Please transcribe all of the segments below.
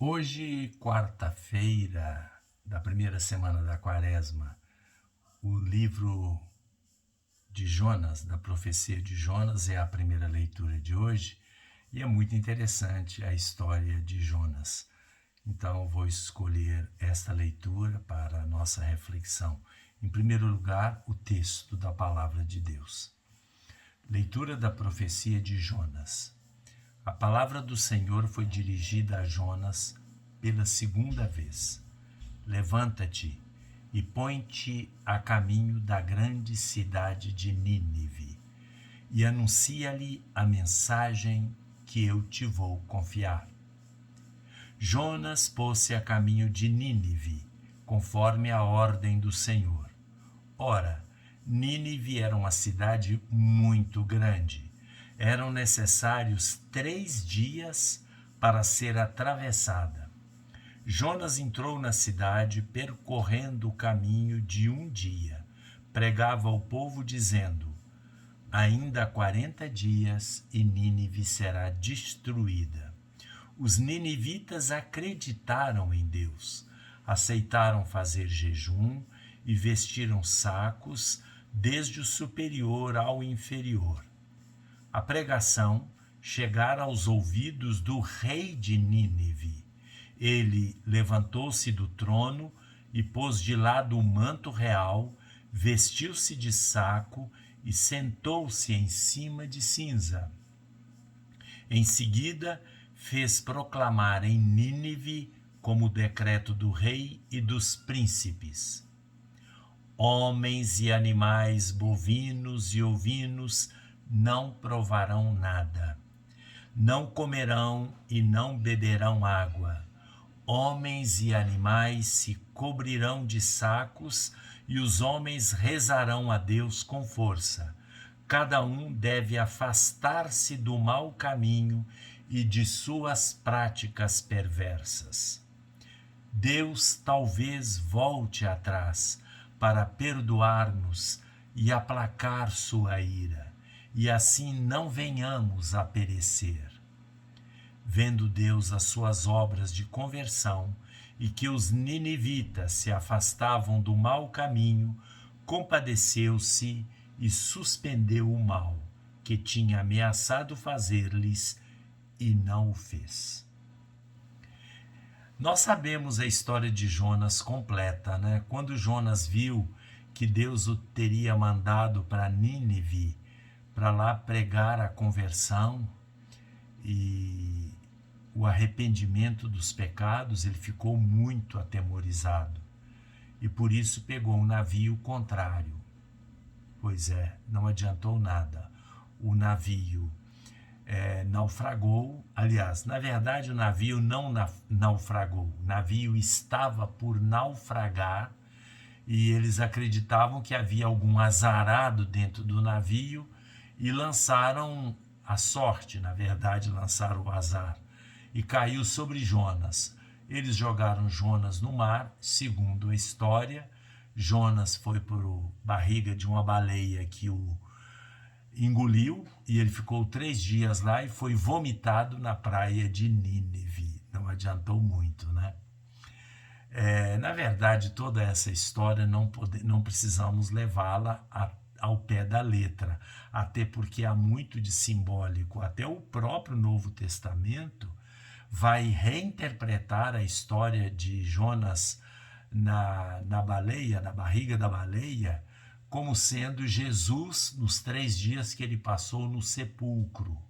Hoje, quarta-feira da primeira semana da Quaresma, o livro de Jonas, da profecia de Jonas, é a primeira leitura de hoje e é muito interessante a história de Jonas. Então, vou escolher esta leitura para a nossa reflexão. Em primeiro lugar, o texto da Palavra de Deus. Leitura da profecia de Jonas. A palavra do Senhor foi dirigida a Jonas pela segunda vez. Levanta-te e põe-te a caminho da grande cidade de Nínive e anuncia-lhe a mensagem que eu te vou confiar. Jonas pôs-se a caminho de Nínive, conforme a ordem do Senhor. Ora, Nínive era uma cidade muito grande. Eram necessários 3 dias para ser atravessada. Jonas entrou na cidade percorrendo o caminho de 1 dia. Pregava ao povo dizendo: ainda 40 dias e Nínive será destruída. Os ninivitas acreditaram em Deus, aceitaram fazer jejum e vestiram sacos desde o superior ao inferior. A pregação chegara aos ouvidos do rei de Nínive. Ele levantou-se do trono e pôs de lado o manto real, vestiu-se de saco e sentou-se em cima de cinza. Em seguida, fez proclamar em Nínive, como decreto do rei e dos príncipes: homens e animais, bovinos e ovinos, não provarão nada. Não comerão e não beberão água. Homens e animais se cobrirão de sacos e os homens rezarão a Deus com força. Cada um deve afastar-se do mau caminho e de suas práticas perversas. Deus talvez volte atrás para perdoar-nos e aplacar sua ira, e assim não venhamos a perecer. Vendo Deus as suas obras de conversão e que os ninivitas se afastavam do mau caminho, compadeceu-se e suspendeu o mal que tinha ameaçado fazer-lhes e não o fez. Nós sabemos a história de Jonas completa, né? Quando Jonas viu que Deus o teria mandado para Nínive, para lá pregar a conversão e o arrependimento dos pecados, ele ficou muito atemorizado. E por isso pegou um navio contrário. Pois é, não adiantou nada. O navio naufragou. Aliás, na verdade o navio não naufragou. O navio estava por naufragar e eles acreditavam que havia algum azarado dentro do navio e lançaram a sorte, na verdade lançaram o azar, e caiu sobre Jonas. Eles jogaram Jonas no mar, segundo a história. Jonas foi por barriga de uma baleia que o engoliu e ele ficou 3 dias lá e foi vomitado na praia de Nínive. Não adiantou muito, né? Na verdade, toda essa história não precisamos levá-la ao pé da letra, até porque há muito de simbólico. Até o próprio Novo Testamento vai reinterpretar a história de Jonas na baleia, na barriga da baleia, como sendo Jesus nos 3 dias que ele passou no sepulcro.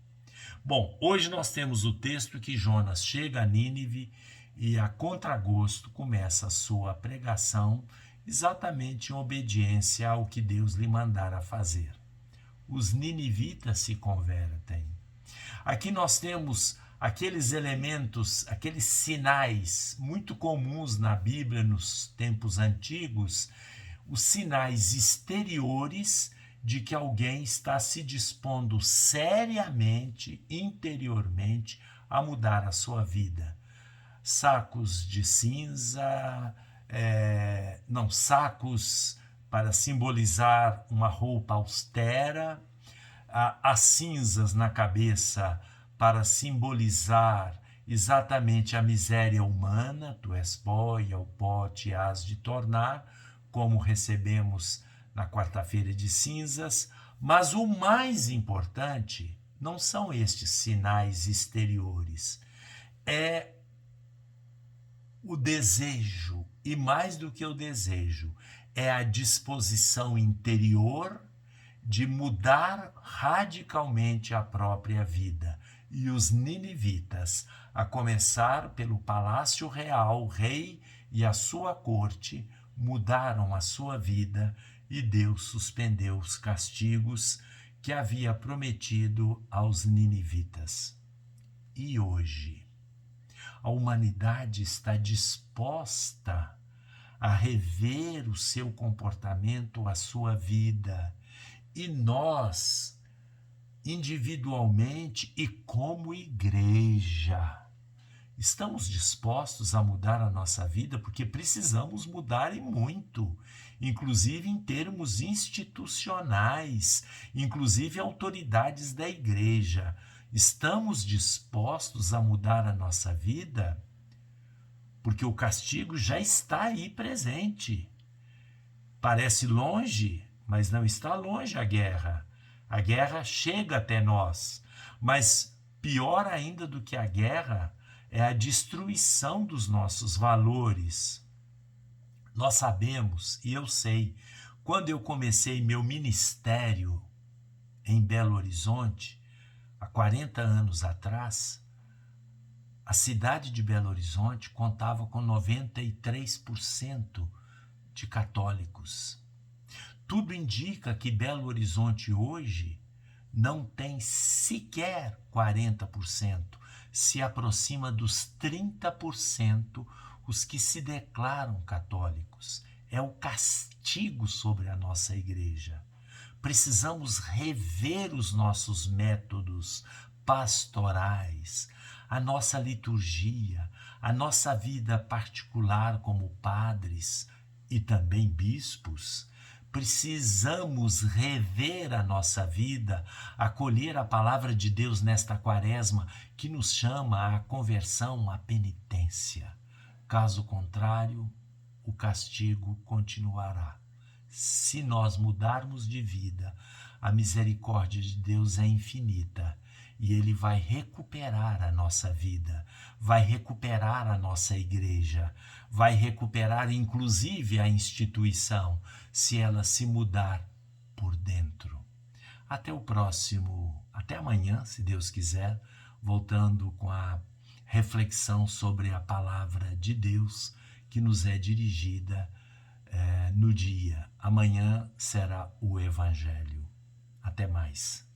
Bom, hoje nós temos o texto que Jonas chega a Nínive e a contragosto começa a sua pregação exatamente em obediência ao que Deus lhe mandara fazer. Os ninivitas se convertem. Aqui nós temos aqueles elementos, aqueles sinais muito comuns na Bíblia nos tempos antigos, os sinais exteriores de que alguém está se dispondo seriamente, interiormente, a mudar a sua vida. Sacos de cinza, sacos para simbolizar uma roupa austera, as cinzas na cabeça para simbolizar exatamente a miséria humana, tu és pó e ao pó te hás de tornar, como recebemos na quarta-feira de cinzas, mas o mais importante não são estes sinais exteriores, é o desejo, e mais do que o desejo, é a disposição interior de mudar radicalmente a própria vida. E os ninivitas, a começar pelo palácio real, o rei e a sua corte, mudaram a sua vida e Deus suspendeu os castigos que havia prometido aos ninivitas. E hoje, a humanidade está disposta a rever o seu comportamento, a sua vida. E nós, individualmente e como igreja, estamos dispostos a mudar a nossa vida, porque precisamos mudar e muito, inclusive em termos institucionais, inclusive autoridades da igreja. Estamos dispostos a mudar a nossa vida? Porque o castigo já está aí presente. Parece longe, mas não está longe a guerra. A guerra chega até nós. Mas pior ainda do que a guerra é a destruição dos nossos valores. Nós sabemos, e eu sei, quando eu comecei meu ministério em Belo Horizonte, há 40 anos atrás, a cidade de Belo Horizonte contava com 93% de católicos. Tudo indica que Belo Horizonte hoje não tem sequer 40%, se aproxima dos 30% os que se declaram católicos. É o castigo sobre a nossa igreja. Precisamos rever os nossos métodos pastorais, a nossa liturgia, a nossa vida particular como padres e também bispos. Precisamos rever a nossa vida, acolher a palavra de Deus nesta quaresma que nos chama à conversão, à penitência. Caso contrário, o castigo continuará. Se nós mudarmos de vida, a misericórdia de Deus é infinita e Ele vai recuperar a nossa vida, vai recuperar a nossa igreja, vai recuperar inclusive a instituição, se ela se mudar por dentro. Até amanhã, se Deus quiser, voltando com a reflexão sobre a palavra de Deus que nos é dirigida no dia. Amanhã será o Evangelho. Até mais.